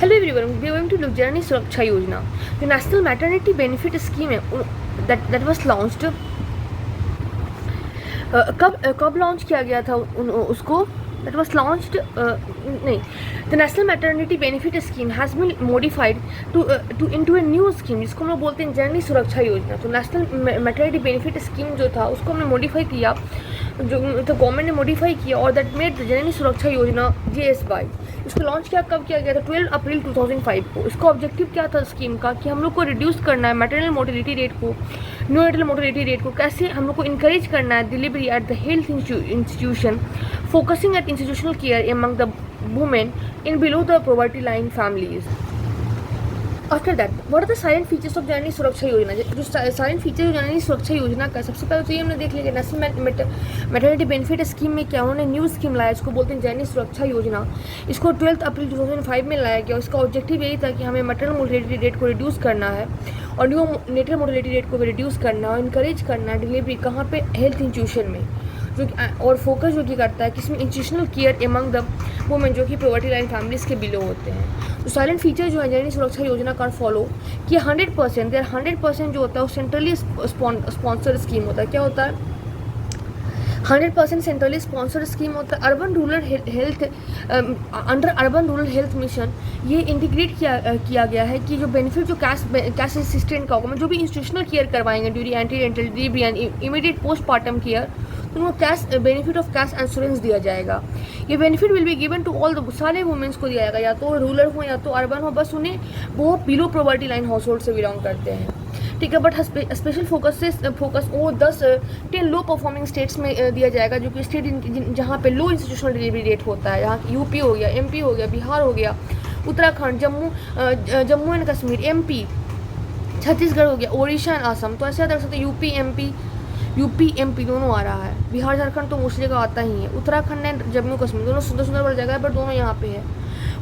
Hello everyone, we are going to look जननी सुरक्षा योजना. The National Maternity Benefit Scheme है that was launched. कब launch किया गया था उसको? That was launched नहीं. The National Maternity Benefit Scheme has been modified to into a new scheme जिसको हम लोग बोलते हैं जननी सुरक्षा योजना. तो नेशनल मैटरनिटी बेनिफिट स्कीम जो था उसको हमने मॉडिफाई किया, जो तो गवर्नमेंट ने मॉडिफाई किया और दैट मेड जननी सुरक्षा योजना JSY. इसको लॉन्च कब किया गया था? 12 अप्रैल 2005 को. इसका ऑब्जेक्टिव क्या था स्कीम का कि हम लोग को रिड्यूस करना है मैटरनल मोर्टेलिटी रेट को, न्यूनेटल मोर्टेलिटी रेट को. कैसे हम लोग को इंकरेज करना है delivery at the health institution, focusing at institutional care among the women in below the poverty line families. After that, what are the silent features of जननी सुरक्षा योजना? जो साइलेंट फीचर जो जननी सुरक्षा योजना का, सबसे पहले तो ये हमने देख लिया नेशनल मैटरनिटी बेनिफिट स्कीम में क्या उन्होंने न्यू स्कीम लाया, इसको बोलते हैं जननी सुरक्षा योजना. इसको 12 अप्रैल 2005 में लाया गया. इसका ऑब्जेक्टिव यही था कि हमें मैटरनल मोर्टेलिटी रेट को रिड्यूस करना है और न्यू नेटल मोर्टेलिटी रेट को भी रिड्यूस करना है और इंकरेज करना है डिलीवरी कहाँ पे, हेल्थ इंस्टीट्यूशन में, जो और फोकस जो कि करता है किसमें, institutional care among the women जो कि पॉवर्टी लाइन फैमिलीज़ के बिलो होते हैं. तो साइलेंट फीचर जो है जननी सुरक्षा योजना का फॉलो कि 100% जो होता है वो सेंट्रली स्पॉन्सर्ड स्कीम होता है. क्या होता है? 100% सेंट्रली स्पॉन्सर्ड स्कीम होता है. Urban rural health under urban rural health mission ये इंटीग्रेट किया गया है कि जो बेनिफिट जो कैश असिस्टेंट का होगा, जो भी इंस्टीट्यूशनल केयर करवाएंगे during antenatal delivery and immediate postmortem care, तो उनको cash benefit of cash insurance दिया जाएगा. ये benefit will be given to all the सारे वुमेन्स को दिया जाएगा, या तो रूरल हो या तो अर्बन हो, बस उन्हें वो below poverty line house hold से बिलोंग करते हैं. ठीक है, बट स्पेशल फोकस वो 10 लो परफॉर्मिंग स्टेट्स में दिया जाएगा, जो कि स्टेट जहाँ पे लो इंस्टीट्यूशनल डिलीवरी रेट होता है. यहाँ यूपी हो गया, MP हो गया, बिहार हो गया, उत्तराखंड, जम्मू एंड कश्मीर, MP, छत्तीसगढ़ हो गया, ओडिशा एंड असम. तो ऐसे देख सकते हैं यूपी MP दोनों आ रहा है. बिहार झारखंड तो मोस्टली का आता ही है. उत्तराखंड एंड जम्मू कश्मीर दोनों सुंदर बड़ी जगह है, पर दोनों यहाँ पे है.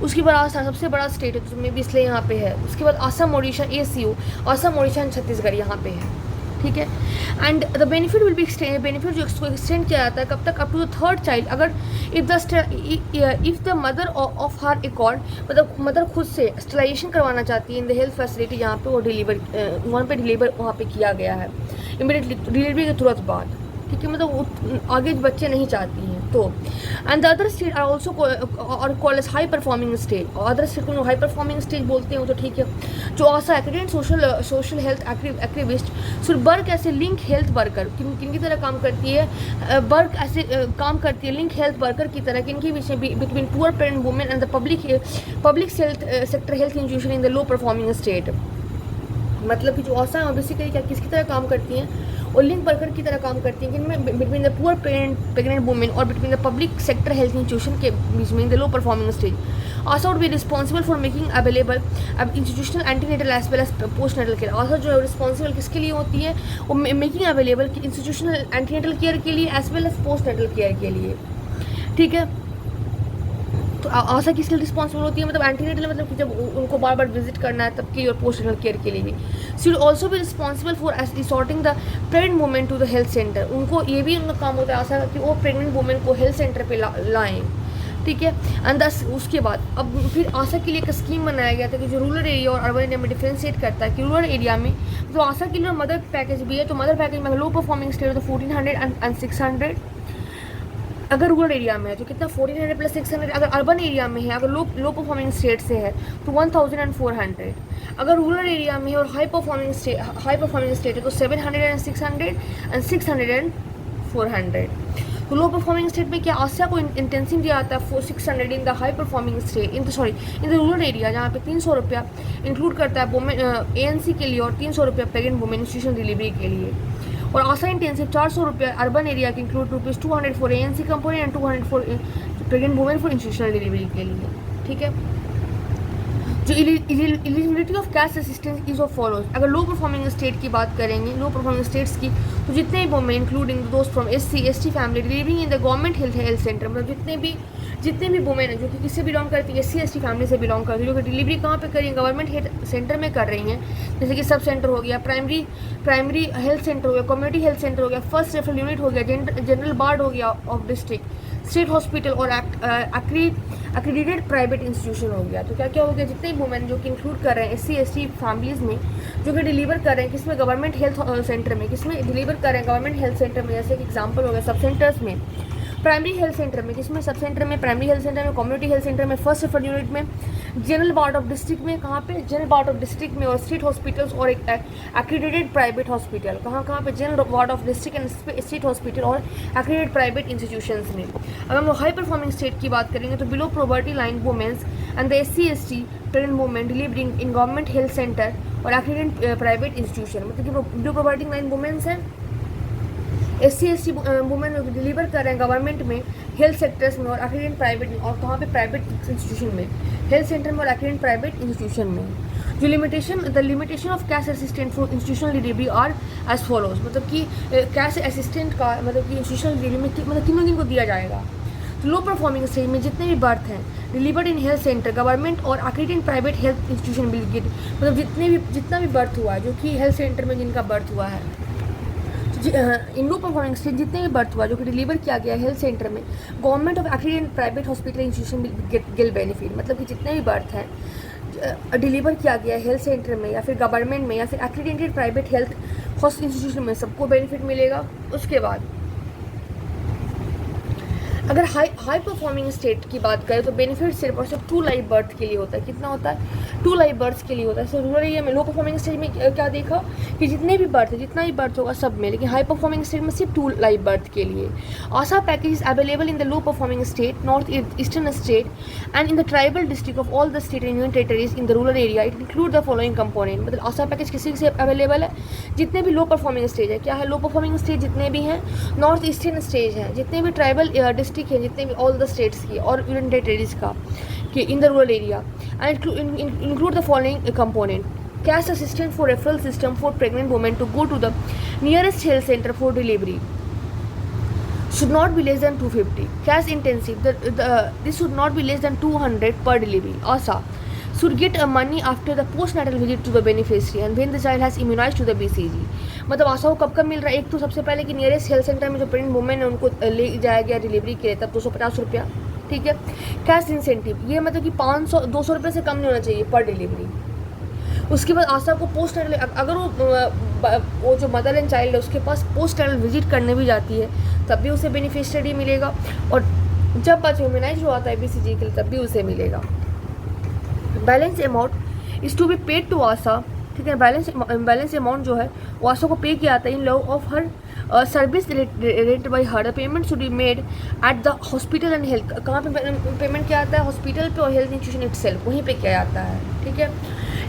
उसके बाद आसाम सबसे बड़ा स्टेट है, तो मे भी इसलिए यहाँ पे है. उसके बाद असम, ओडिशा, ACO, असम, ओडिशा एंड छत्तीसगढ़ यहाँ पे है. ठीक है. And the benefit will be benefit जो एक्सटेंड किया जाता है कब तक? Up to the third child. अगर if the mother of her accord, मतलब मदर खुद से स्टरलाइजेशन करवाना चाहती है इन द हेल्थ फैसिलिटी जहाँ पे वो डिलीवर वहाँ पे किया गया है इमीडिएटली डिलीवरी के तुरंत बाद. ठीक है, मतलब आगे बच्चे नहीं चाहती हैं तो. And the other state are also और called as high performing state. Other state को हाई परफॉर्मिंग स्टेट बोलते हैं, तो ठीक है. जो ASHA accredited social health activist should work ऐसे लिंक हेल्थ वर्कर, किन की तरह काम करती है, वर्क ऐसे काम करती है लिंक हेल्थ वर्कर की तरह, किनके बीच में between poor pregnant women and the public sector health institution in the low performing state. मतलब कि जो आशा है बेसिकली क्या किसकी तरह काम करती हैं, और लिंक वर्कर की तरह काम करती हैं किनमें, between the poor pregnant women और between the public sector health institution के बीच में in the low performing stage. ASHA would be responsible for making available institutional antenatal as well as postnatal care. ASHA जो है रिस्पॉन्सिबल किसके लिए होती है? वो making available institutional antenatal care के लिए as well as postnatal care के लिए. ठीक है. तो आशा किसके लिए रिस्पॉन्सिबल होती है? मतलब एंटीनेटल, मतलब कि जब उनको बार बार विजिट करना है तब के लिए, और पोस्टनेटल केयर के लिए भी. She will also be responsible for resorting the pregnant women to the health centre. उनको ये भी उनका काम होता है आशा कि वो प्रेग्नेंट वुमेन को हेल्थ सेंटर पे लाएँ. ठीक है. एंड उसके बाद अब फिर आशा के लिए एक स्कीम बनाया गया था कि जो रूरल एरिया और अर्बन एरिया में डिफ्रेंशिएट करता है कि रूरल एरिया में तो आशा के लिए मदर पैकेज भी है. तो मदर पैकेज में लो परफॉर्मिंग स्टेट तो 1400 एंड 600 अगर रूरल एरिया में है तो कितना 1400 प्लस 600. अगर अर्बन एरिया में है, अगर लो परफॉर्मिंग स्टेट से है तो 1400. अगर रूरल एरिया में है और हाई परफॉर्मिंग स्टेट है तो 700 एंड 600 एंड 600 एंड 400. तो लो परफॉर्मिंग स्टेट में क्या आशा को इंटेंसिव दिया जाता है 600 in the high performing state in the rural area, जहाँ पे 300 रुपया इंक्लूड करता है वुमेन ANC के लिए और 300 रुपया प्रेग्नेंट वुमेन इंस्टीट्यूशन डिलीवरी के लिए. और आशा इंटेंसिव 400 रुपया अर्बन एरिया के include ₹200 for ANC component and 200 for pregnant women for institutional delivery के लिए. ठीक है. जो eligibility of cash assistance is of follows. अगर लो परफॉर्मिंग स्टेट की बात करेंगे, लो परफॉर्मिंग स्टेट्स की, तो जितने भी वुमेन इंक्लूडिंग दोस्त from SC/ST family delivering in the government health centre, मतलब जितने भी वुमेन हैं जो कि किससे बिलोंग करती है, SC/ST फैमिली से बिलोंग करती है, जो कि डिलीवरी कहाँ पे कर रही है, गवर्नमेंट हेल्थ सेंटर में कर रही हैं. जैसे कि सब सेंटर हो गया, प्राइमरी हेल्थ सेंटर हो गया, कम्युनिटी हेल्थ सेंटर हो गया, फर्स्ट रेफरल यूनिट हो गया, जनरल वार्ड हो गया ऑफ डिस्ट्रिक्ट, स्टेट हॉस्पिटल और एक्रीडेटेड प्राइवेट इंस्टीट्यूशन हो गया। तो क्या क्या हो गया, जितने वुमेन जो कि इंक्लूड कर रहे हैं SC/ST फैमिलीज़ में, जो कि डिलीवर कर रहे हैं किसमें, गवर्नमेंट हेल्थ सेंटर में, किसमें डिलीवर कर रहे हैं, गवर्नमेंट हेल्थ सेंटर में। जैसे एक एग्जांपल हो गया सब सेंटर्स में, प्राइमरी हेल्थ सेंटर में, किसमें, सब सेंटर में, प्राइमरी हेल्थ सेंटर में, कम्युनिटी हेल्थ सेंटर में, फर्स्ट रेफर यूनिट में, जनरल वार्ड ऑफ डिस्ट्रिक्ट में, कहाँ पे, जनरल वार्ड ऑफ डिस्ट्रिक्ट में, और स्टेट हॉस्पिटल्स और एक्रीडेटेड प्राइवेट हॉस्पिटल, कहाँ कहाँ पे, general ward of district and state hospital और एक्रीडेटेड प्राइवेट इंस्टीट्यूशंस में। अगर हम हाई परफॉर्मिंग स्टेट की बात करेंगे तो below poverty line womens and the SC/ST pregnant women delivering in government health centre और एक्रीडेटेड प्राइवेट इंस्टीट्यूशन, मतलब कि बिलो पॉवर्टी लाइन वुमेन्स हैं, SC/ST वुमेन डिलीवर कर रहे हैं गवर्नमेंट में, हेल्थ सेक्टर्स में और एक्रीडेटेड प्राइवेट में, और कहाँ पे, प्राइवेट इंस्टीट्यूशन में, हेल्थ सेंटर में और एक्रीडेटेड प्राइवेट इंस्टीट्यूशन में। जो limitation of cash assistant for institutional delivery are as follows, मतलब कि कैश असिस्टेंट का मतलब कि इंस्टीट्यूशनल डिलीवरी में मतलब किन को दिया जाएगा। तो लो परफॉर्मिंग स्टेज में जितने भी बर्थ हैं delivered in health centre, government और accredited private health institution will get, मतलब जितना भी बर्थ हुआ है जो कि हेल्थ सेंटर में जिनका बर्थ हुआ है, इन लो परफॉर्मिंग स्टेज जितने भी बर्थ हुआ जो कि डिलीवर किया गया हेल्थ सेंटर में, government of accredited private hospital institution गेल बेनिफिट, मतलब कि जितने भी बर्थ हैं डिलीवर किया गया हेल्थ सेंटर में या फिर गवर्नमेंट में या फिर एक्रीडेटेड प्राइवेट हेल्थ इंस्टीट्यूशन में, सबको बेनिफिट मिलेगा। उसके बाद अगर हाई परफॉर्मिंग स्टेट की बात करें तो बेनिफिट सिर्फ और सिर्फ 2 लाइव बर्थ के लिए होता है। कितना होता है, 2 लाइव बर्थ के लिए होता है। सो रूरल एरिया में लो परफॉर्मिंग स्टेज में क्या देखा कि जितने भी बर्थ है, जितना भी बर्थ होगा सब में, लेकिन हाई परफॉर्मिंग स्टेट में सिर्फ 2 लाइव बर्थ के लिए। ASHA package is available in the low performing state, north eastern state and in the tribal district of all the state and union territories in the rural area. It include the following component, मतलब ASHA package किसी से available है, जितने भी लो performing stage है। क्या है लो performing stage, जितने भी हैं, नॉर्थ ईस्टर्न स्टेज है, जितने भी ट्राइबल डिस्ट्रिक्ट हैं, जितने भी ऑल द स्टेट्स की और यूनियन टेरिटरीज का कि in the rural area, and include the following component: cash assistant for referral system for pregnant women to go to the nearest health centre for delivery should not be less than 250. Cash intensive, this should not be less than 200 per delivery. ASA should get money after the postnatal visit to the beneficiary and when the child has immunized to the BCG. मतलब आशा को कब मिल रहा है, एक तो सबसे पहले कि नियरेस्ट हेल्थ सेंटर में जो प्रेग्नेंट वुमेन है उनको ले जाया गया डिलीवरी के लिए, तब 250 रुपया, ठीक है। कैश इंसेंटिव, ये मतलब कि 500-200 रुपये से कम नहीं होना चाहिए पर डिलीवरी। उसके बाद आशा को पोस्ट नेटल, अगर वो जो मदर एंड चाइल्ड है उसके पास पोस्ट नेटल विजिट करने भी जाती है तब भी उसे बेनिफिशियरी मिलेगा, और जब बच्चा ह्यूमनाइज हुआ था BCG के लिए तब भी उसे मिलेगा। Balance amount is to be paid to ASHA, ठीक है। बैलेंस अमाउंट जो है वो आशा को पे किया जाता है in love of her service rate by her. Payment should be made at the hospital and health, कहाँ पे पेमेंट किया जाता है, हॉस्पिटल पे और हेल्थ इंस्टीट्यूशन इटसेल्फ, वहीं पे किया जाता है, ठीक है।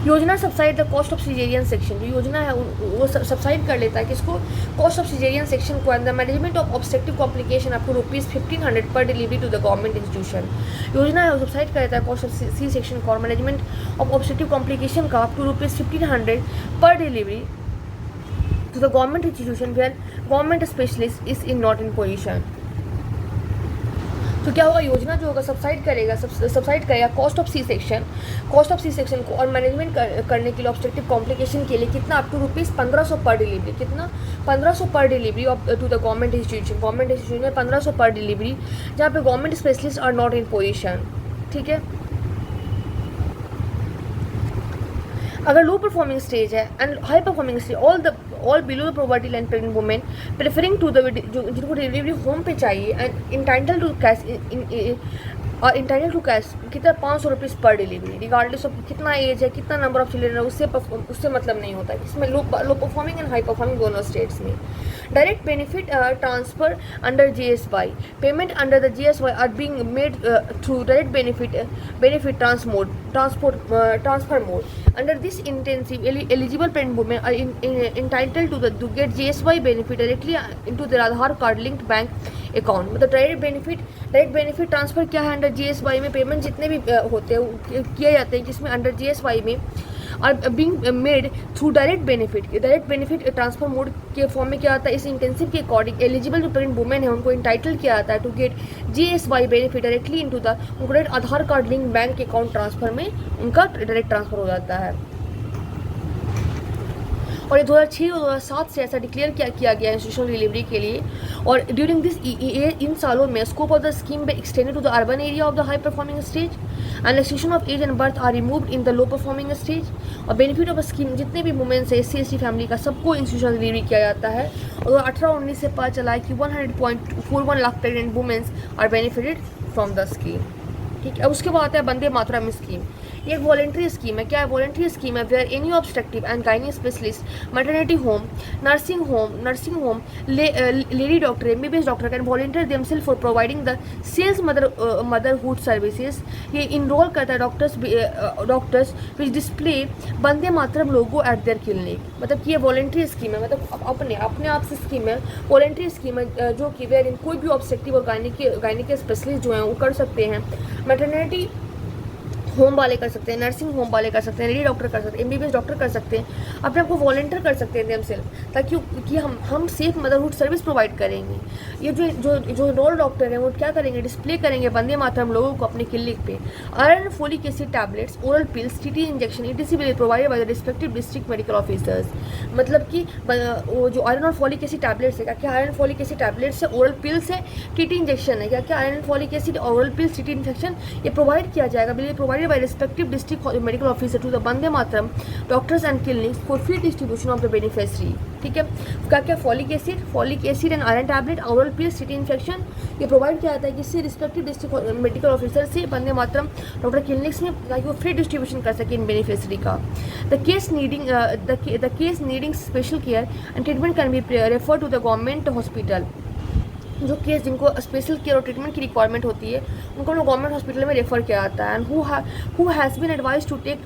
योजना subsidise the cost of caesarean section, जो योजना है वो सब्साइड कर लेता है किसको, कॉस्ट ऑफ सिजेरियन सेक्शन को, and the management of obstructive complication up to ₹1500 per delivery to the government institution. योजना है वो सब्साइड कर लेता है कॉस्ट ऑफ सी सेक्शन का और मैनेजमेंट ऑफ ऑब्स्ट्रक्टिव कॉम्प्लिकेशन का up to ₹1500 per delivery to the government institution where government specialist is in not in position. तो क्या होगा, योजना जो होगा सब्साइड करेगा कॉस्ट ऑफ सी सेक्शन को और मैनेजमेंट करने के लिए ऑब्स्ट्रक्टिव कॉम्प्लिकेशन के लिए कितना, अप टू ₹1500 पर डिलीवरी, कितना 1500 per delivery to the government institution में 1500 पर डिलीवरी, जहाँ पे government specialist are not in position, ठीक है। अगर लो परफॉर्मिंग स्टेज है and high performing stage, all below the poverty line pregnant women preferring to the, जिनको delivery home पे चाहिए एंड इंटाइटल टू कैश कितना 500 रुपीज़ पर डिलीवरी, रिगार्डलेस ऑफ कितना एज है, कितना नंबर ऑफ चिल्ड्रन है, उससे मतलब नहीं होता है। इसमें low performing and high performing दोनों स्टेट्स में। Direct benefit transfer under GSY, payment under the GSY are being made through direct benefit transfer mode. Under this intensive, eligible pregnant women are entitled to get GSY benefit directly into their Aadhaar card linked bank account. मतलब direct benefit transfer क्या है under GSY में, payment जितने भी होते हैं किए जाते हैं जिसमें अंडर GSY में are being made through direct benefit transfer mode के फॉर्म में क्या आता है, इस इंटेंसिव के अकॉर्डिंग एलिजिबल जो प्रेग्नेंट वुमेन है उनको इंटाइटल किया जाता है to get GSY benefit directly into the, उनको direct Aadhaar card link bank account transfer में उनका डायरेक्ट ट्रांसफर हो जाता है। और ये 2006 और 2007 से ऐसा डिक्लेयर किया गया इंस्टीट्यूशनल डिलीवरी के लिए। और ड्यूरिंग दिस इन सालों में scope of the scheme be extended to the urban area of the high performing stage and restriction of age and birth are removed in the low performing stage. और benefit of scheme जितने भी women's है SC/ST family का सबको institutional delivery किया जाता है। और 18-19 से पता चला है कि 100.41 lakh pregnant womens are benefited from the scheme. ठीक है, अब उसके बाद आता है वंदे मातरम स्कीम। ये एक वॉलेंट्री स्कीम है। क्या है? वॉलेंट्री स्कीम है where any obstructive and gynae specialist, maternity home, nursing home, lady doctor, MBBS doctor can volunteer themself for providing the sales motherhood services. ये इनरोल करता है doctors which display Vande Mataram logo at their clinic. मतलब कि ये voluntary scheme है, मतलब अपने आप से स्कीम है, वॉलेंट्री स्कीम है जो कि वेयर इन कोई भी ऑब्स्ट्रक्टिव और गायनी के स्पेशलिस्ट जो हैं वो कर सकते हैं, मैटरनिटी होम वाले कर सकते हैं, नर्सिंग होम वाले कर सकते हैं, लेडी डॉक्टर कर सकते हैं, MBBS डॉक्टर कर सकते हैं, अपने आप को वॉलेंटियर कर सकते हैं देमसेल्फ, ताकि कि हम सेफ मदरहुड सर्विस प्रोवाइड करेंगे। ये जो रोल डॉक्टर हैं वो क्या करेंगे? डिस्प्ले करेंगे वंदे मातरम लोगों को अपने क्लिनिक पे। Iron folic acid tablets, oral pills, TT injection ETC will provided by the respective district medical officers. मतलब कि वो जो आयरन और फॉलिक एसिड टैबलेट्स है, क्या आयरन फॉलिक एसिड टैबलेट्स है, ओरल पिल्स है, TT इंजेक्शन है, क्या iron folic acid, oral pills, TT injection ये प्रोवाइड किया जाएगा, will provided by respective district medical officer to the Vande Mataram doctors and clinics for free distribution of the beneficiary। ठीक है, क्या folic acid and iron tablet, oral pills, TT infection ये provide किया जाता है किससे? रिस्पेक्टिव डिस्ट्रिक्ट मेडिकल ऑफिसर से Vande Mataram doctor clinics में, ताकि वो फ्री डिस्ट्रीब्यूशन कर सके इन बेनिफिशरी का। The case needing special care and treatment can be refer to the government hospital. जो केस जिनको स्पेशल केयर और ट्रीटमेंट की रिक्वायरमेंट होती है उनको गवर्नमेंट हॉस्पिटल में रेफर किया जाता है। And who has been advise to take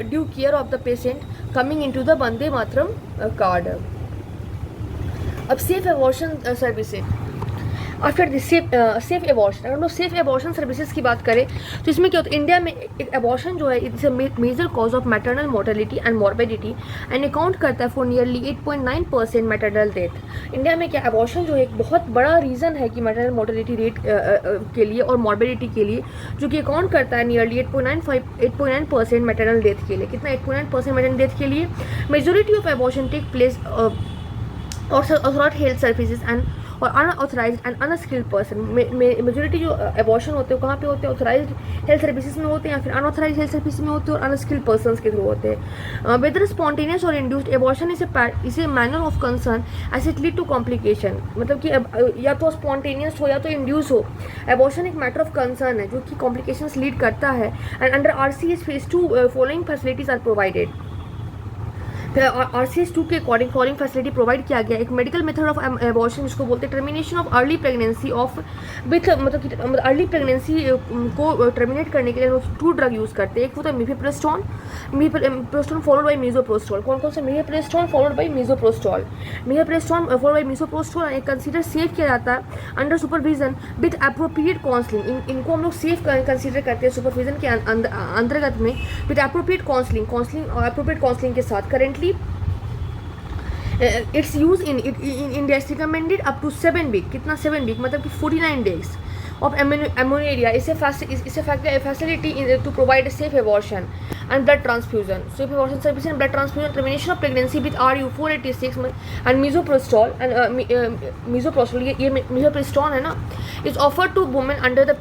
due care of the patient coming into the Vande Mataram card. अब safe abortion services after the safe abortion, अगर हम लोग सेफ एबॉर्शन सर्विसेज की बात करें तो इसमें क्या होता है? इंडिया में एक एबॉर्शन जो है it's a major cause of maternal mortality and morbidity and account करता है for nearly 8.9% maternal death. India में क्या एबॉर्शन जो है एक बहुत बड़ा रीज़न है कि मैटरनल मोर्टेलिटी रेट के लिए और मॉर्बिडिटी के लिए, जो कि अकाउंट करता है नियरली 8.9% मैटरनल डेथ के लिए। कितना? 8.9% मैटरनल डेथ के लिए। Majority of abortion take place authorised health services and और unauthorised and unskilled person. Majority जो एबॉर्शन होते हैं कहाँ पे होते हैं? ऑथराइज्ड हेल्थ सर्विसेज में होते हैं या फिर अनऑथराइज्ड हेल्थ सर्विसेज में होते हैं और अनस्किल्ड पर्सन्स के थ्रू होते हैं। वेदर स्पॉन्टेनियस और इंड्यूस्ड एबॉर्शन इसे manner of concern as it lead to complication. मतलब कि या तो स्पॉन्टेनियस हो या तो इंड्यूस हो, एबॉर्शन एक मैटर ऑफ कंसर्न है जो कि कॉम्प्लिकेशंस लीड करता है। And under RCS phase 2 following facilities are provided. RCS 2 के अकॉर्डिंग फॉलोइंग फैसिलिटी प्रोवाइड किया गया। एक मेडिकल मेथड ऑफ एबॉर्शन जिसको बोलते हैं termination of early pregnancy of with, मतलब अर्ली प्रेगनेंसी को टर्मिनेट करने के लिए लोग 2 ड्रग यूज़ करते हैं। एक होता है मिफेप्रेस्टोन फॉलोड बाई मीजोप्रोस्टोल। कौन से? Mifepristone followed by misoprostol followed by misoprostol एक कंसीडर सेफ किया जाता है under supervision with appropriate counselling. इनको हम लोग सेफ कंसीडर करते हैं सुपरविजन के अंतर्गत में विथ अप्रोप्रिएट अप्रोप्रिएट काउंसलिंग के साथ। Currently it's use in India is recommended up to 7 week. कितना? 7 वीक, मतलब कि 49 days of amenorrhea is a facility to provide a safe abortion and blood transfusion. Safe abortion service and blood transfusion, termination of pregnancy with RU 486 and misoprostol ये misoprostol है ना, is offered to women under the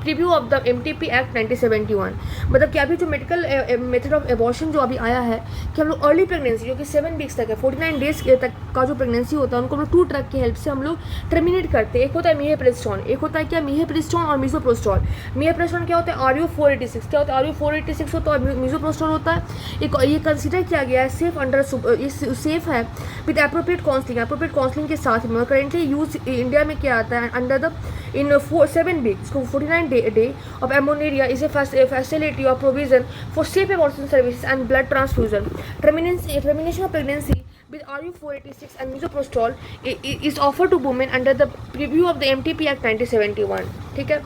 preview of the MTP Act 1971। मतलब कि अभी जो medical method of abortion जो अभी आया है कि हम लोग अर्ली प्रेगनेंसी जो कि 7 वीक्स तक है, 49 डेज तक का जो प्रेगनेंसी होता है उनको हम लोग 2 ड्रग की हेल्प से हम लोग टर्मिनेट करते हैं। एक होता है मिफेप्रेस्टोन, एक होता है क्या? मिफेप्रेस्टोन और मिसोप्रोस्टोल। मिफेप्रेस्टोन क्या होता है? RU 486। क्या होता है? RU 486 होता है और मिसोप्रोस्टोल होता है। ये कंसिडर किया गया है सेफ अंडर, सेफ है विद अप्रोप्रिएट काउंसलिंग के साथ में। करेंटली यूज इंडिया में क्या आता है अंडर द इन 7 वीक्स को 49 day of amenorrhoea is a facility of provision for safe abortion services and blood transfusion. Termination of pregnancy with RU 486 and misoprostol is offered to women under the preview of the MTP Act 1971। ठीक है,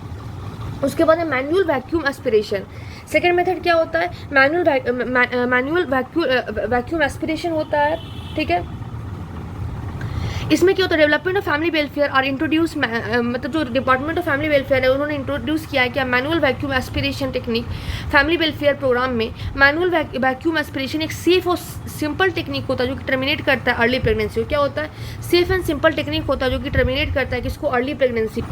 उसके बाद है manual vacuum aspiration. Second method क्या होता है? Manual vacuum aspiration होता है। ठीक है, इसमें क्या होता है, development of family welfare are introduce, मतलब जो डिपार्टमेंट ऑफ फैमिली वेलफेयर है उन्होंने इंट्रोड्यूस किया है क्या, manual vacuum aspiration technique family welfare programme में। मैनुअल वैक्यूम एस्पिरेशन एक सेफ और सिंपल टेक्निक होता है जो कि टर्मिनेट करता है अर्ली प्रेगनेंसी को। क्या होता है, सेफ एंड सिंपल टेक्निक होता है जो कि टर्मिनेट करता है किसको, अर्ली प्रेगनेंसी।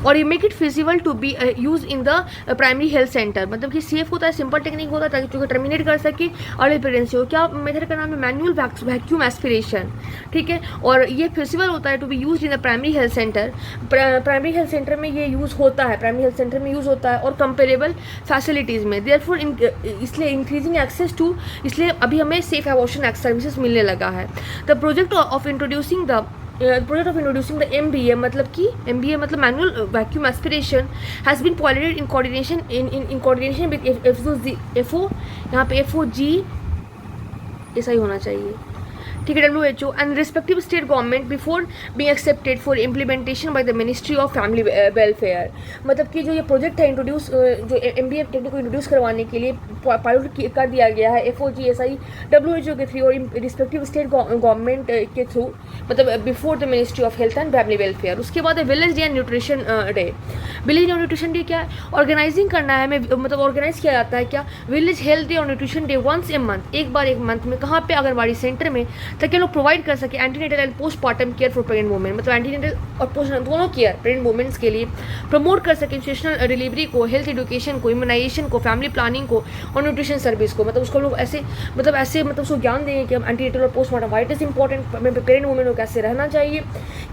और ये make it feasible to be use in the primary health centre, मतलब कि सेफ होता है, सिंपल टेक्निक होता है ताकि जो टर्मिनेट कर सके अर्ली प्रेगनेंसी हो। क्या मेथड का नाम है, मैनुअल वैक्यूम एस्पिरेशन, ठीक है। और ये फिजिबल होता है to be use in the primary health centre, primary health centre में ये यूज़ होता है, प्राइमरी हेल्थ सेंटर में यूज़ होता है और कंपेरेबल फैसिलिटीज़ में। देयरफॉर इसलिए इंक्रीजिंग एक्सेस टू, इसलिए अभी हमें सेफ एबॉर्शन सर्विसेज मिलने लगा है। The project of introducing the MBA, मतलब कि MBA मतलब manual vacuum aspiration has been piloted in coordination with FO, यहाँ पे FOG ऐसा ही होना चाहिए, ठीक है, WHO and respective state government before being accepted for implementation by the ministry of family welfare. मतलब कि जो ये प्रोजेक्ट है इंट्रोड्यूस, जो MBA टेक्निक को इंट्रोड्यूस करवाने के लिए पायलट कर दिया गया है FOG SI WHO के थ्रू और रिस्पेक्टिव स्टेट गवर्नमेंट के थ्रू, मतलब before the ministry of health and family welfare. उसके बाद है village day and nutrition day. Village and nutrition day क्या है, ऑर्गेनाइजिंग करना है हमें, मतलब ऑर्गेनाइज किया जाता है क्या, विलेज हेल्थ डे और nutrition day once a month, एक बार एक मंथ में, कहाँ पे, आंगनबाड़ी सेंटर में, ताकि लोग प्रोवाइड कर सके antenatal and postmortem care for pregnant women, मतलब एंटीनेटल और पोस्ट दोनों केयर प्रेग्नेंट वुमेन्स के लिए प्रमोट कर सके इंस्टीट्यूशनल डिलीवरी को, हेल्थ एजुकेशन को, इम्यूनाइजेशन को, फैमिली प्लानिंग को और न्यूट्रिशन सर्विस को। मतलब उसको लोग ऐसे मतलब उसको ज्ञान देंगे कि हम एंटीनेटल और postmortem white is important, pregnant women को कैसे रहना चाहिए,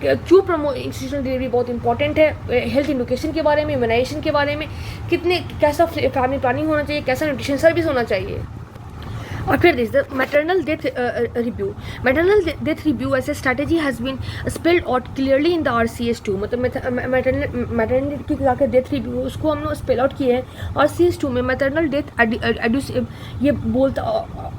क्यों प्रमोट इंस्टीट्यूशनल डिलीवरी बहुत इंपॉर्टेंट है, हेल्थ एजुकेशन के बारे में, इम्यूनाइजेशन के बारे में, कितने कैसा फैमिली प्लानिंग होना चाहिए, कैसा न्यूट्रिशन सर्विस होना चाहिए। और फिर this the maternal death review. Maternal death review as a strategy has been spelled out clearly in the RCS2, मतलब मैटरनल की जाकर डेथ रिव्यू उसको हम लोग स्पेल आउट किए हैं RCS2 में। मैटरनल डेथ ये बोलता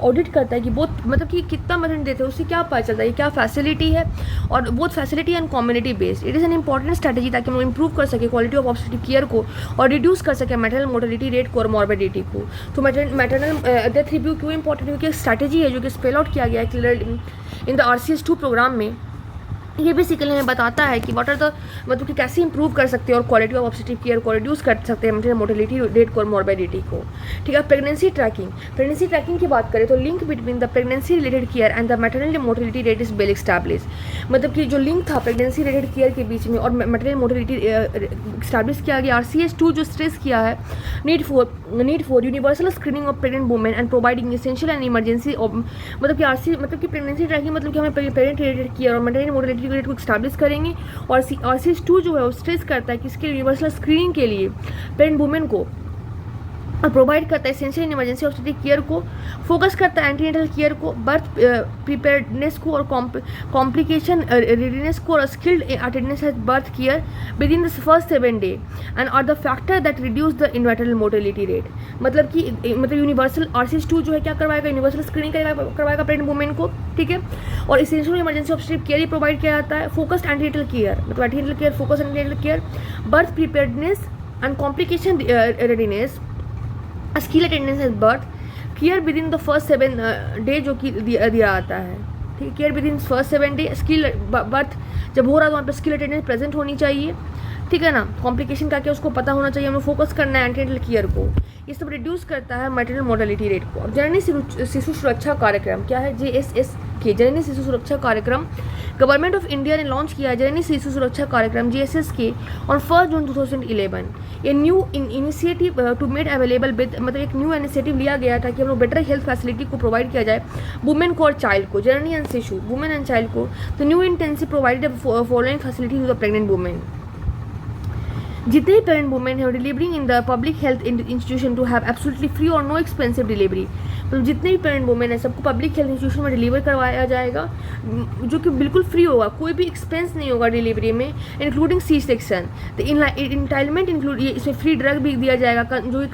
ऑडिट करता है कि बहुत, मतलब कि कितना मैटरनल डेथ है, उससे क्या पता चलता है, क्या फैसिलिटी है, और बहुत facility and community based. It is an important strategy ताकि हम लोग इंप्रूव कर सके क्वालिटी ऑफ ऑब्स्टेट्रिक केयर को और रिड्यूस कर सके मैटरनल मोर्टेलिटी रेट को और मॉर्बिडिटी को। तो मैटरनल डेथ रिव्यू क्यों इंपॉर्टेंट, क्योंकि एक स्ट्रैटेजी है जो कि स्पेल आउट किया गया है clear in the RCS2 programme में। ये बेसिकली हमें बताता है कि व्हाट आर द, मतलब कि कैसे इंप्रूव कर सकते हैं और क्वालिटी ऑफ ऑब्स्टेट्रिक केयर को रिड्यूस कर सकते हैं मैटरनल मोर्टेलिटी रेट को और मॉर्बिडिटी को, ठीक है। प्रेगनेंसी ट्रैकिंग की बात करें तो link between the pregnancy related care and the maternal mortality rate is well establish. मतलब कि जो लिंक था प्रेगनेंसी रिलेटेड केयर के बीच में और मैटरनल मोर्टेलिटी एस्टैब्लिश किया गया। RCS2 जो स्ट्रेस किया है need for universal screening of pregnant women and providing essential and emergency, मतलब कि मतलब कि प्रेगनेंसी ट्रैकिंग मतलब कि हमें प्रेग्नेंट रिलेटेड केयर और मैटरनल मोर्टेलिटी रेट को एस्टैब्लिश करेंगे। और RCS2 जो है वो स्ट्रेस करता है कि इसके यूनिवर्सल स्क्रीनिंग के लिए प्रेग्नेंट वुमेन को और प्रोवाइड करता है essential and emergency obstetric care को, फोकस करता है एंटीनेटल केयर को, बर्थ प्रिपेयर्डनेस को और कॉम्प्लिकेशन रेडीनेस को और skilled attendance at birth care within the first 7 day and are the factor that reduce the maternal mortality rate. मतलब कि यूनिवर्सल RCS2 जो है क्या करवाएगा, यूनिवर्सल स्क्रीनिंग करवाएगा प्रेग्नेंट वुमेन को, ठीक है। और एसेंशियल इमरजेंसी ऑब्स्टेट्रिक केयर ही प्रोवाइड किया जाता है। फोकस्ड एंटीनेटल केयर, मतलब antenatal care, focus antenatal care, birth preparedness and complication readiness, skill attendance at birth, care within the first 7 day जो कि दिया जाता है, ठीक है। Care with in first 7 day, skill birth जब हो रहा है तो वहाँ पर स्किल अटेंडेंस प्रेजेंट होनी चाहिए, ठीक है ना। कॉम्प्लिकेशन का क्या उसको पता होना चाहिए, हमें फोकस करना है एंटीनेटल केयर को। ये सब रिड्यूस करता है मैटरनल मोर्टेलिटी रेट को। अब जननी शिशु सुरक्षा कार्यक्रम क्या है, JSS जननी शिशु सुरक्षा कार्यक्रम गवर्नमेंट ऑफ इंडिया ने लॉन्च किया है जननी शिशु सुरक्षा कार्यक्रम JSS ऑन 1 जून 2011। ये new initiative to made available with, मतलब एक न्यू इनिशिएटिव लिया गया था कि हम लोग बेटर हेल्थ फैसिलिटी को प्रोवाइड किया जाए वुमेन को और चाइल्ड को, Janani and Shishu, women and child को। तो new intensive provided following facility to the pregnant women. जितने भी प्रेग्नेंट वुमेन है delivering in the public health institution to have absolutely free और नो एक्सपेंसिव डिलीवरी। मतलब जितने भी प्रेग्नेंट वुमेन है सबको पब्लिक हेल्थ इंस्टीट्यूशन में डिलीवर करवाया जाएगा, जो कि बिल्कुल फ्री होगा, कोई भी एक्सपेंस नहीं होगा डिलीवरी में, इंक्लूडिंग C सेक्शन। तो इंटाइलमेंट इंक्लूड, ये इसमें फ्री ड्रग भी दिया जाएगा जो कि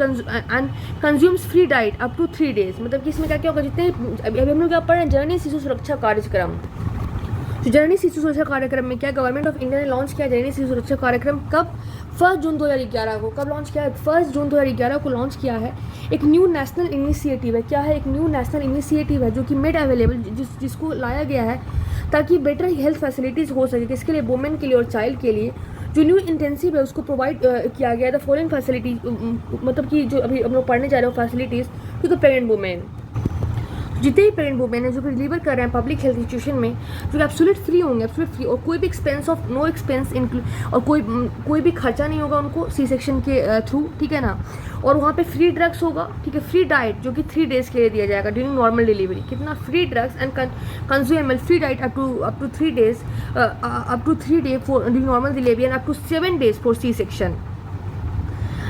consumes free diet up to 3 days। मतलब कि इसमें क्या क्या होगा, जितने अभी हम लोग क्या पढ़ रहे हैं जननी शिशु सुरक्षा कार्यक्रम। तो जननी शिशु सुरक्षा कार्यक्रम में क्या गवर्नमेंट ऑफ इंडिया ने लॉन्च किया जननी शिशु सुरक्षा कार्यक्रम कब, 1 जून 2011 को। कब लॉन्च किया है, 1 जून 2011 को लॉन्च किया है। एक न्यू नेशनल इनिशिएटिव है, क्या है, एक न्यू नेशनल इनिशिएटिव है जो कि मेड अवेलेबल, जिसको लाया गया है ताकि बेटर हेल्थ फैसिलिटीज़ हो सके, किसके लिए, वुमेन के लिए और चाइल्ड के लिए। जो न्यू इंटेंसिव है उसको प्रोवाइड किया गया है द फॉलोइंग फैसिलिटी, मतलब कि जो अभी हम लोग पढ़ने जा रहे हो facilities to the pregnant women. जितने भी प्रेग्नेंट वुमेन है जो कि डिलीवर कर रहे हैं पब्लिक हेल्थ इंस्टीट्यूशन में, जो कि एब्सोल्यूट फ्री होंगे, एब्सोल्यूट फ्री, और कोई भी expense of no expense include, और कोई भी खर्चा नहीं होगा उनको सी सेक्शन के थ्रू, ठीक है ना। और वहाँ पे फ्री ड्रग्स होगा, ठीक है, फ्री डाइट जो कि 3 डेज़ के लिए दिया जाएगा ड्यूरिंग नॉर्मल डिलीवरी, कितना, free drugs and consumable free diet up to 3 days, up to 3 day for during normal delivery and up to 7 days for C section.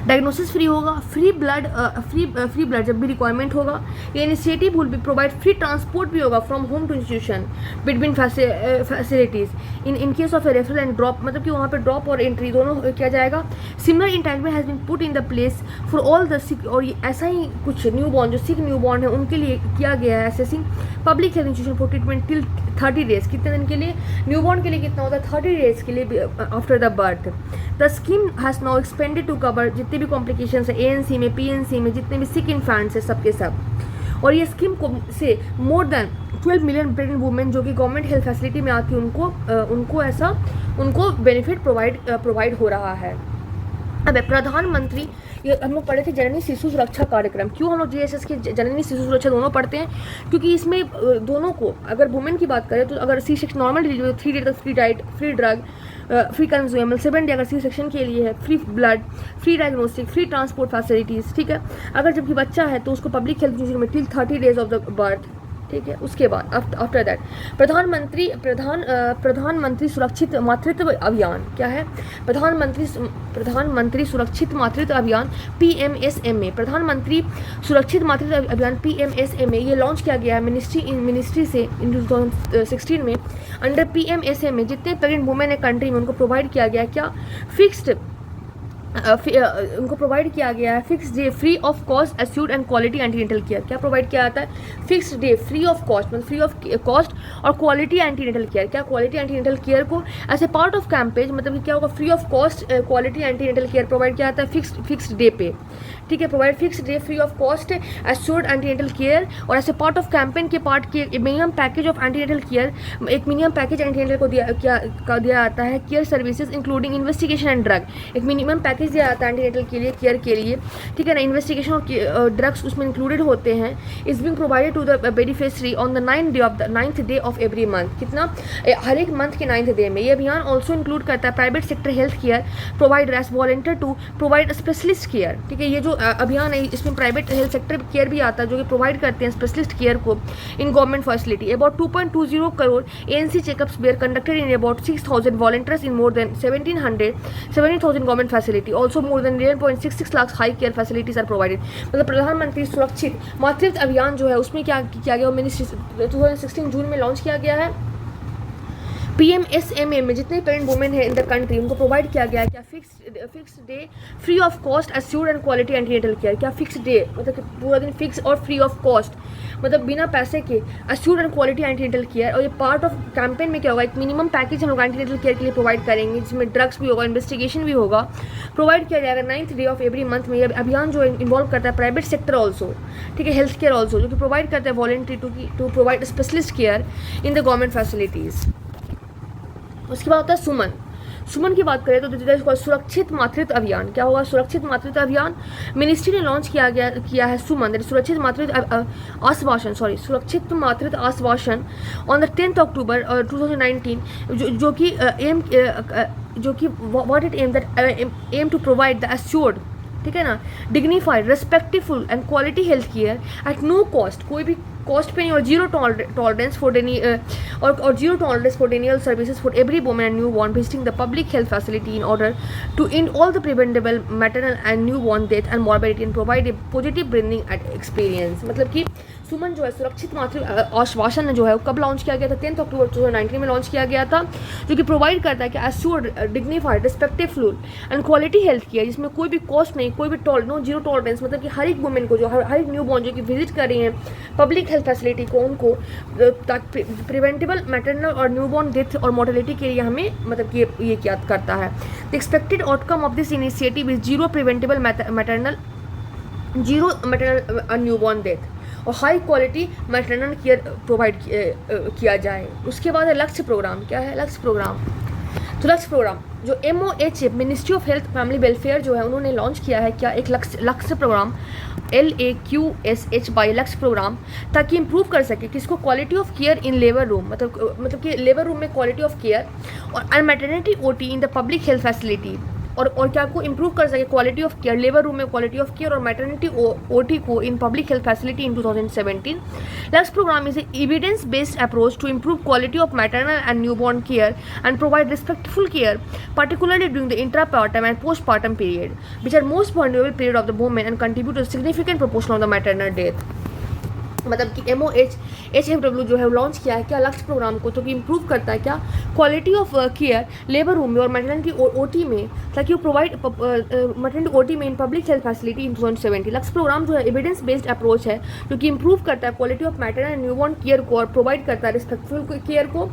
Diagnosis free होगा, free blood जब भी requirement होगा। ये initiative will be provide free transport भी होगा from home to institution between facilities in case of a referral and drop, मतलब कि वहाँ पे ड्रॉप और एंट्री दोनों किया जाएगा। Similar entitlement has been put in the place for all the sick, और ये ऐसा ही कुछ न्यू बॉर्न, जो सिक न्यू बॉर्न है उनके लिए किया गया है assessing public health institution for treatment till 30 days। कितने दिन के लिए, न्यू बॉर्न के लिए कितना होता है, 30 days के लिए after the birth. The scheme has now expanded to cover जितने भी कॉम्प्लिकेशंस है एएनसी में, पीएनसी में, जितने भी सिक इन्फेंट्स है सबके सब। और ये स्कीम को से more than 12 million pregnant women जो कि गवर्नमेंट हेल्थ फैसिलिटी में आती है उनको बेनिफिट प्रोवाइड हो रहा है। अब प्रधानमंत्री, ये हम लोग पढ़े थे जननी शिशु सुरक्षा कार्यक्रम। क्यों हम लोग जीएसएस के जननी शिशु सुरक्षा दोनों पढ़ते हैं, क्योंकि इसमें दोनों को, अगर वुमेन की बात करें तो अगर C section normal delivery 3 day तक free diet, free drug, free consumable, 7 day अगर सी सेक्शन के लिए है, free blood, free diagnostic, free transport facilities, ठीक है। अगर जबकि बच्चा है तो उसको पब्लिक हेल्थ इंस्टीट्यूशन में till 30 days of the birth, ठीक है। उसके बाद आफ्टर दैट प्रधानमंत्री सुरक्षित मातृत्व अभियान, क्या है, प्रधानमंत्री सुरक्षित मातृत्व अभियान PMSMA, प्रधानमंत्री सुरक्षित मातृत्व अभियान PMSMA, ये लॉन्च किया गया है मिनिस्ट्री से इन 2016 में। अंडर PMSMA जितने प्रेग्नेंट वुमेन है कंट्री में उनको प्रोवाइड किया गया क्या, फिक्स्ड उनको प्रोवाइड किया गया है fix day free of cost assured and quality antenatal care. क्या प्रोवाइड किया जाता है, fix day free of cost, मतलब फ्री ऑफ कॉस्ट और क्वालिटी एंटीनेटल केयर। क्या क्वालिटी एंटीनेटल केयर को as a part of campaign, मतलब क्या होगा, free of cost quality antenatal care provide किया जाता है फिक्स्ड डे पे, ठीक है। Provide fix day free of cost assured antenatal care, और ऐसे पार्ट ऑफ कैंपेन के पार्ट के minimum package of antenatal care, एक मिनिमम पैकेज एंटीनेटल को दिया जाता है care services including investigation and drug. एक मिनिमम पैकेज दिया जाता है एंटीनेटल के लिए, केयर के लिए, ठीक है ना। इन्वेस्टिगेशन और ड्रग्स उसमें इंक्लूडेड होते हैं। Is being provided to the beneficiary on the 9th day of every month, कितना, हर एक मंथ के 9th day में। ये अभियान ऑल्सो इंक्लूड करता है private sector health care provider as volunteer to provide specialist care, ठीक है। ये जो अभियान है इसमें प्राइवेट हेल्थ सेक्टर केयर भी आता है जो कि प्रोवाइड करते हैं स्पेशलिस्ट केयर को in government facility. About 2.20 crore ANC checkups were conducted in about 6,000 volunteers in more than 70,000 government facility. Also more than 11.66 lakh high care facilities are provided. मतलब प्रधानमंत्री सुरक्षित मातृत्व अभियान जो है उसमें क्या किया गया, मिनिस्ट्री 2016 जून में लॉन्च किया गया है। PMSMA में जितने प्रेग्नेंट वुमेन है इन द कंट्री उनको प्रोवाइड किया गया है क्या, fix day free of cost assured and quality antenatal care. क्या फिक्स डे, मतलब कि पूरा दिन फिक्स और फ्री ऑफ कॉस्ट, मतलब बिना पैसे के assured and quality antenatal care. और ये पार्ट ऑफ कैंपेन में क्या होगा, एक मिनिमम पैकेज हम लोग एंटीनेटल केयर के लिए प्रोवाइड करेंगे जिसमें ड्रग्स भी होगा, इन्वेस्टिगेशन भी होगा, प्रोवाइड किया जाएगा 9th day of every month में। ये अभियान जो इन्वॉल्व करता है प्राइवेट सेक्टर ऑल्सो, ठीक है, हेल्थ केयर ऑल्सो, जो कि प्रोवाइड करता है voluntary to provide specialist care in the government facilities. उसके बाद होता है सुमन की बात करें तो सुरक्षित मातृत्व अभियान। क्या होगा, सुरक्षित मातृत्व अभियान मिनिस्ट्री ने लॉन्च किया है सुमन, सुरक्षित मातृत्व आश्वासन, सुरक्षित मातृत्व आश्वासन ऑन द 10th October 2019, जो कि what it aim to provide the assured, ठीक है ना, dignified, respectful and quality health care at no cost, कोई भी कॉस्ट पे नहीं, और zero tolerance for denial services for every woman and new born visiting the public health facility in order to in all the preventable maternal and new born death and morbidity and provide a positive breathing experience. मतलब कि सुमन जो है सुरक्षित मातृत्व आश्वासन जो है वो कब लॉन्च किया गया था, 10th October 2019 में लॉन्च किया गया था, जो कि प्रोवाइड करता है कि assured, dignified, respectful and quality health care, जिसमें कोई भी कॉस्ट नहीं, कोई भी जीरो टॉलरेंस, मतलब कि हर एक वुमेन को, जो हर एक न्यू बॉर्न जो कि विजिट कर रही हैं पब्लिक हेल्थ फैसिलिटी को, उनको प्रिवेंटेबल मैटरनल और न्यू बॉर्न डेथ और मोर्टेलिटी के लिए हमें, मतलब कि ये क्या करता है। The expected outcome of this initiative is zero new born death और high quality maternal care provide किया जाए। उसके बाद है लक्ष्य प्रोग्राम। क्या है लक्ष्य प्रोग्राम? तो लक्ष्य प्रोग्राम जो MOH ministry of health family welfare जो है उन्होंने लॉन्च किया है क्या, एक लक्ष्य प्रोग्राम LAQSH लक्ष्य प्रोग्राम, ताकि इम्प्रूव कर सके किसको, quality of care in labour room, मतलब कि लेबर रूम में क्वालिटी ऑफ केयर और maternity OT in the public health facility, और क्या को इम्प्रूव कर सके quality of care, labour room में क्वालिटी ऑफ केयर और मैटरनिटी OT को in public health facility in 2017। Lakshya programme is evidence based approach to improve quality of maternal and newborn care and provide respectful care, particularly during the intrapartum and postpartum period, which are most vulnerable period of the woman and contribute to a significant proportion of the maternal death। मतलब कि MOH जो है launch किया है क्या लक्ष्य programme को, तो कि इम्प्रूव करता है क्या quality of care labour room में और मैटरनिटी OT में, ताकि वो प्रोवाइड मैटरनिटी OT में इन पब्लिक हेल्थ फैसिलिटी इन 2070। लक्ष्य प्रोग्राम जो है एविडेंस बेस्ड अप्रोच है जो कि इम्प्रूव करता है quality of maternal and newborn care को और प्रोवाइड करता है रिस्पेक्टफुल केयर को,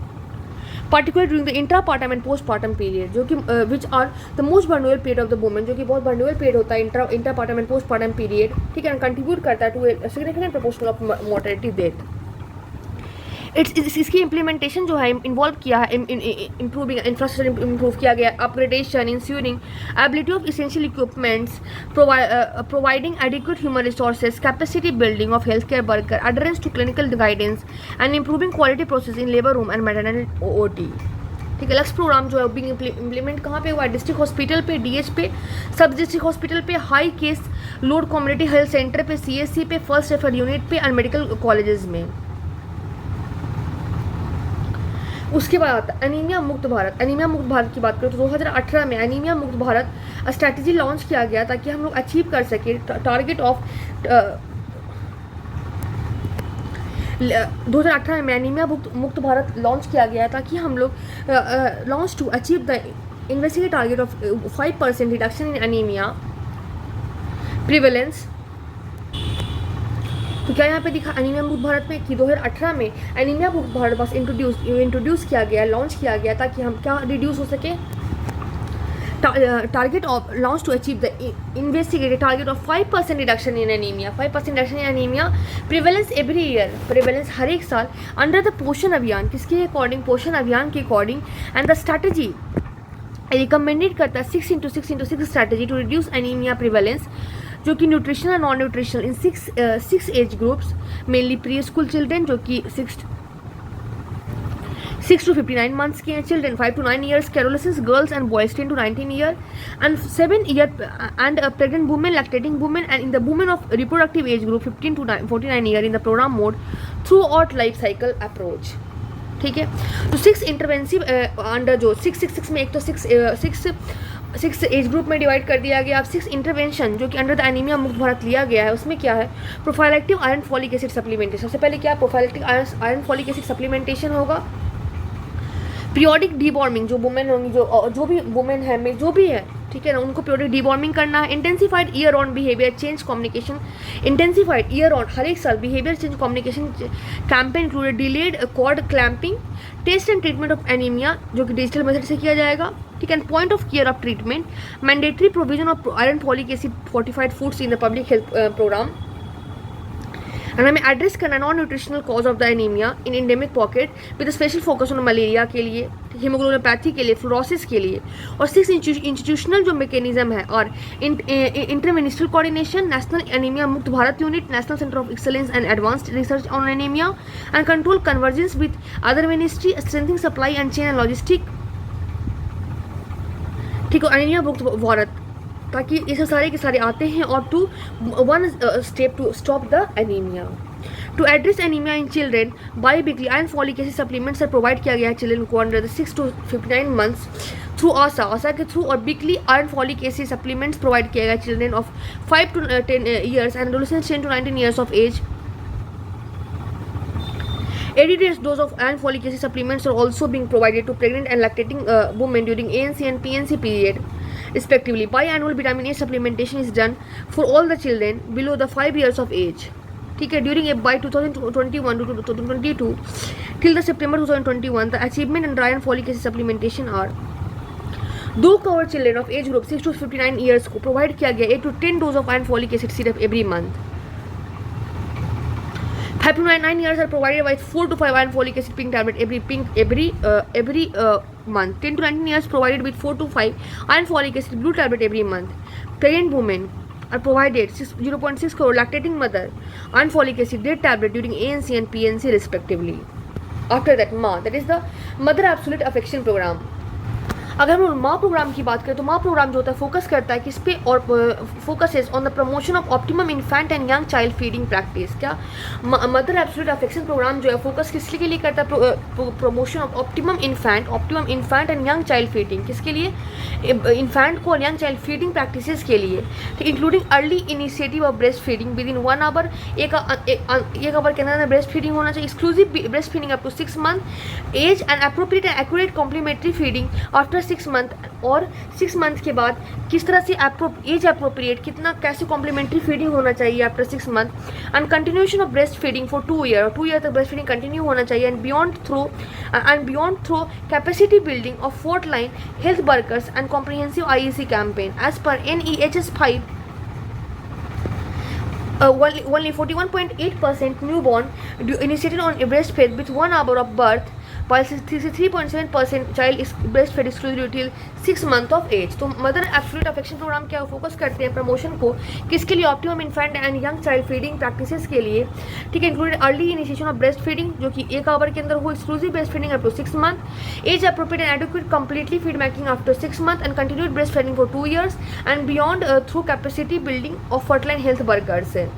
particularly during the intrapartum and postpartum period, जो कि which are the most vulnerable period of the woman, जो कि बहुत vulnerable period होता है intrapartum and postpartum period, ठीक है, कंट्रीब्यूट करता है to a significant proportion of mortality death। इसकी इम्प्लीमेंटेशन जो है इन्वॉल्व किया है इम्प्रूविंग इंफ्रास्ट्रक्चर, इम्प्रूव किया गया, upgradation, ensuring ability of essential equipments, providing adequate human resources, capacity building of health care worker, adherence to clinical guidance and improving quality process in labour room and maternal OT। ठीक है, लक्ष्य programme जो है Bing implement कहाँ पे हुआ है, district hospital पे, DH पे, सब डिस्ट्रिक्ट हॉस्पिटल पे, high case load community health centre पे, CSC पे, फर्स्ट रेफर यूनिट पे एंड मेडिकल कॉलेजेस में। उसके बाद आता है एनीमिया मुक्त भारत। एनीमिया मुक्त भारत की बात करें तो 2018 में एनीमिया मुक्त भारत स्ट्रैटेजी लॉन्च किया गया ताकि हम लोग अचीव कर सके टारगेट ऑफ 2018 में एनीमिया मुक्त भारत लॉन्च किया गया ताकि हम लोग launch to achieve the investigate target of 5% reduction in anaemia prevalence. तो क्या यहाँ पे दिखा एनीमिया मुक्त भारत में कि 2018 में एनीमिया मुक्त भारत बस इंट्रोड्यूस किया गया, लॉन्च किया गया ताकि हम क्या रिड्यूस हो सके, target of launch to achieve the investigated target of 5% reduction in anaemia, 5% reduction in anaemia prevalence every year, prevalence हर एक साल अंडर द पोषण अभियान, किसके अकॉर्डिंग, पोषण अभियान के according. And the strategy recommended करता है 6x6 strategy to reduce anaemia prevalence, जो कि न्यूट्रिशनल और non nutritional in 6 age groups, mainly pre school children जो कि 6 to 59 months के हैं, children 5 to 9 years, adolescents girls and boys 10 to 19 year and 7 year and pregnant women, lactating women and in the women of reproductive age group 15 to 49 year in the program mode throughout life cycle approach। ठीक है, तो 6 इंटरवेंसिव under जो 6 में एक तो 6 age group में divide कर दिया गया। अब 6 इंटरवेंशन जो कि अंडर द एनीमिया मुक्त भारत लिया गया है, उसमें क्या है, प्रोफाइलेक्टिव आयरन फॉलिक एसिड सप्लीमेंटेशन। सबसे पहले क्या प्रोफाइलेक्टिव आयरन फॉलिक एसिड सप्लीमेंटेशन होगा, पीरियोडिक डीवॉर्मिंग, जो वुमेन होंगी, जो भी वुमेन है में जो भी है, ठीक है ना, उनको पीरियोडिक डीवॉर्मिंग करना है। Intensified year on behaviour change communication, intensified year on हर एक साल behaviour change communication campaign included delayed cord clamping, test and treatment of anaemia जो कि डिजिटल मेथड से किया जाएगा, ठीक है, point of care of treatment, mandatory provision of iron folic acid fortified foods in the public health programme. And हमें address करना non nutritional cause of the anaemia in endemic pocket with special focus on malaria के लिए, haemoglobinopathy के लिए, fluorosis के लिए। और 6 institutional जो मैकेनिज्म है और inter ministerial coordination, national anaemia मुक्त Bharat unit, national centre of excellence and advanced research on anaemia and control convergence with other ministry, strengthening supply and chain and logistic, ठीक है, एनीमिया मुक्त भारत, ताकि ये सब सारे के सारे आते हैं। और to one step to stop the anaemia, to address anaemia in children by weekly iron folic acid supplements provide किया गया है चिल्ड्रेन को under the 6 to 59 months through ASHA के थ्रू, और weekly iron folic acid supplements provide किया गया children of 5 to 10 years and adolescents 10 to 19 years of age. 80 dose of iron folic acid supplements are also being provided to pregnant and lactating women during ANC and PNC period respectively. Biannual vitamin A supplementation is done for all the children below the 5 years of age. ठीक है, during by 2021 to 2022 till the September 2021 the achievement and iron folic acid supplementation are दो cover children of age group 6 to 59 years को provide किया गया 8 to 10 dose of iron folic acid syrup every month। 5 to 9 years are provided by 4 to 5 iron folic acid pink tablet every month. 10 to 19 years provided with 4 to 5 iron folic acid blue tablet every month. Pregnant women are provided 0.6 crore lactating mother iron folic acid red tablet during ANC and PNC respectively. After that, माँ, that is the mother absolute affection program. अगर हम माँ programme की बात करें तो माँ programme जो होता है फोकस करता है किस पे, और focus is on the promotion of optimum infant and young child feeding practice. क्या मदर एब्सोल्यूट अफेक्शन प्रोग्राम जो है फोकस किसके लिए करता है? Promotion of optimum infant and young child feeding. किसके लिए? इन्फेंट को और यंग चाइल्ड फीडिंग प्रैक्टिसेस के लिए, including early initiative of breast feeding within 1 hour. एक आवर के अंदर ब्रेस्ट फीडिंग होना चाहिए. Exclusive breast feeding up to 6 month age and appropriate and accurate complementary feeding after 6 month. और 6 month के बाद किस तरह से एज अप्रोप्रिएट कितना कैसे कॉम्प्लीमेंट्री फीडिंग होना चाहिए after 6 month. And continuation of breast feeding for 2 year तक ब्रेस्ट फीडिंग कंटिन्यू होना चाहिए. And beyond through capacity building of fourth line health workers and comprehensive IEC campaign as per NEHS 5. Only 41.8% newborn initiated on breastfed with 1 hour of birth, while 63.7% child is breastfed exclusively till 6 months of age. तो mother absolute affection programme क्या focus करते हैं promotion को किसके लिए? Optimum infant and young child feeding practices के लिए. ठीक है, included early initiation of breast feeding जो कि 1 आवर के अंदर हो, exclusive breast feeding up to 6 month, age appropriate and adequate completely feed making after 6 month, and continued breast feeding for 2 years and beyond through capacity building of frontline health workers है.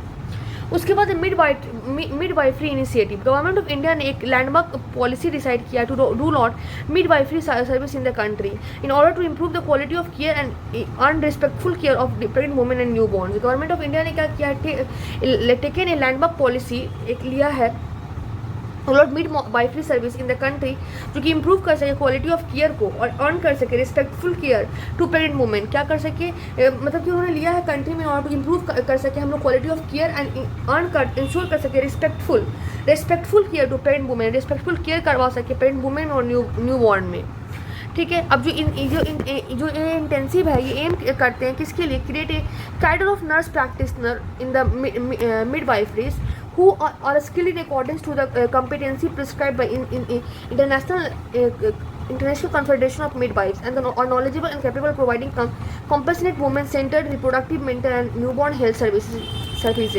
उसके बाद midwifery initiative. Government of India ने एक landmark policy decide किया to rule out midwifery service in the country in order to improve the quality of care and earn respectful care of pregnant women and new born. Government of India ने क्या किया? Taken a landmark policy एक लिया है midwifery service in the country जो कि improve कर सके क्वालिटी ऑफ केयर को और अर्न कर सके respectful care to pregnant women. क्या कर सके? मतलब कि उन्होंने लिया है कंट्री में और इंप्रूव कर सके हम लोग quality of care and earn कर इंश्योर कर सके respectful care to pregnant women, respectful care करवा सके प्रेग्नेंट वुमेन और न्यू बॉर्न में. ठीक है, अब जो इंटेंसिव है ये एम करते हैं किसके लिए? Create a cadre of nurse practitioner in the midwiferies who are skilled in accordance to the competency prescribed by International Confederation of Midwives and are knowledgeable and capable of providing compassionate women-centered reproductive, mental and newborn health services.